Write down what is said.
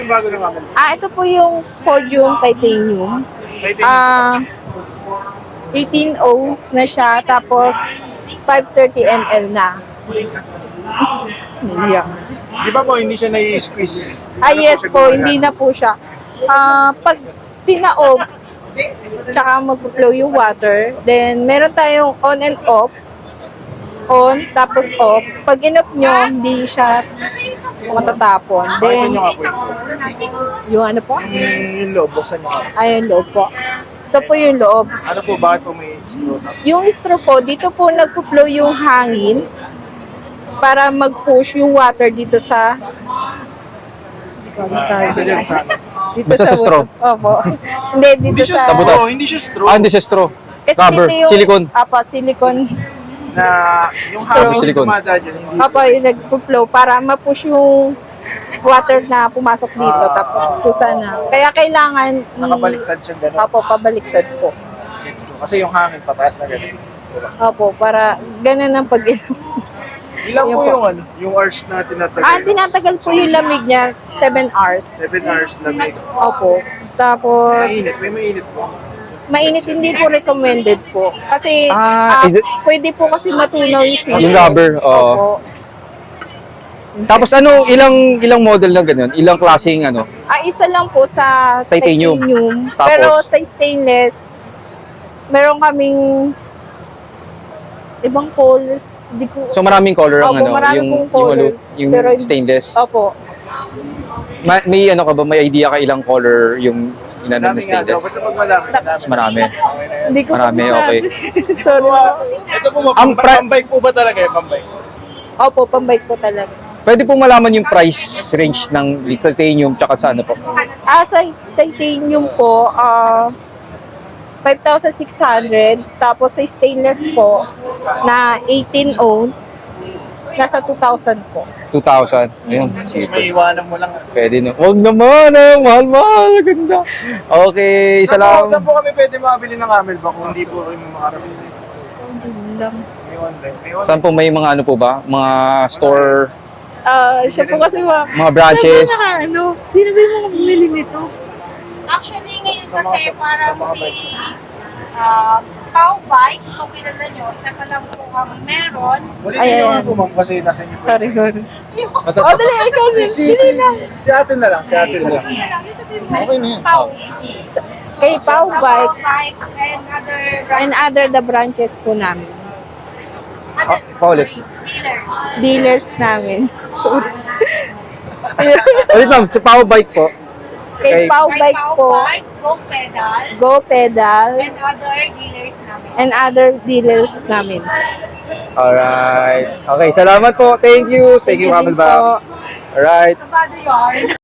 Yung bago ng Camel. Ito po yung Podium Titanium. 18 ohms na siya, tapos 530 ml na. Yeah. Di ba po, hindi siya nai-squeeze? Yes po, hindi na po siya. Pag tinaob, tsaka mag-flow yung water, then meron tayong on and off. On, tapos off. Pag in-off nyo, hindi siya matatapon. Then, yung ano po? Yung loob, buksan nyo. Ayun, loob po. Ito po yung loob. Ano po, bakit po may straw na? Yung straw po, dito po nagpo-flow yung hangin para mag-push yung water dito sa Kasi dyan sa ano? dito Basta sa straw? butas. Opo. Hindi, dito Hindi siya sa... straw, hindi siya straw. Hindi siya straw. Kasi Rubber, dito yung- silicone. Silicone. Na yung Straw. hangin Silicone. tumada dyan. Hindi. Yung nagpo-flow para ma-push yung water na pumasok dito, tapos kusa na. Kaya kailangan Nakabaliktad siya gano'n. Pabaliktad po. Kasi yung hangin pataas na gano'n. Opo, para ganun ang pag Ilang Yun po po. yung ano, yung hours na tinatagal? tinatagal po yung lamig niya, 7 hours. 7 hours na may Opo. Tapos, mainit. May mainit po. mainit hindi po recommended po. Kasi, pwede po kasi matunaw yung silikon. Yung rubber, oo. Opo. Tapos ilang model na ganun? Ilang klaseng ano? Isa lang po sa Titanium. Tapos? Pero sa stainless, meron kaming ibang colors. Di ko, So maraming color ang Opo, ano, marami pong colors. yung Pero- stainless. Opo. May ano ka ba, may idea ka ilang color yung inano ng Dami nga daw. stainless? Basta pag madami. Mas marami. Okay na yan. Hindi ko Marami, po okay. Sorry po. Ito po, Ang pambike po ba talaga yung pambike? Opo, pambike po talaga. Pwede pong malaman yung price range ng titanium tsaka sa ano po? Sa titanium po, 5,600. Tapos sa stainless po, na 18 ounce, nasa 2,000 po. 2,000. Ayun, Tapos cheaper. may iwanan mo lang. Pwede no. Huwag naman mahal. Ganda. Okay, isa lang. Saan po kami pwede makabili ng camel ba kung hindi po kami makarapin? May online. May online. Saan po may mga ano po ba? Mga store, Siya po kasi mga branches. Sino ba yung mga bumili nito? Actually, ngayon kasi parang si Pau Bike, so kilala nyo, siya pa lang po ang meron. Ulitin Ayan. nyo nga po ma'am kasi nasa inyo. Sorry. Dali, ikaw Si ate na lang. Si ate na lang. Kaya lang, sabihin mo, Okay na yan. Pau. Kay Pau Sa Bike Pau Bike and other and other the branches po namin. Paulit. dealer. Dealers namin. Sorry. Ulit ma'am, sa Power Bike po. Kay Pau Kay Bike Pau po, Bikes, Go Pedal, Go Pedal, and other dealers namin. and other dealers namin. Alright. Okay, salamat po. Thank you. Thank you, din Camel Bag. po. Alright. Kabado yun.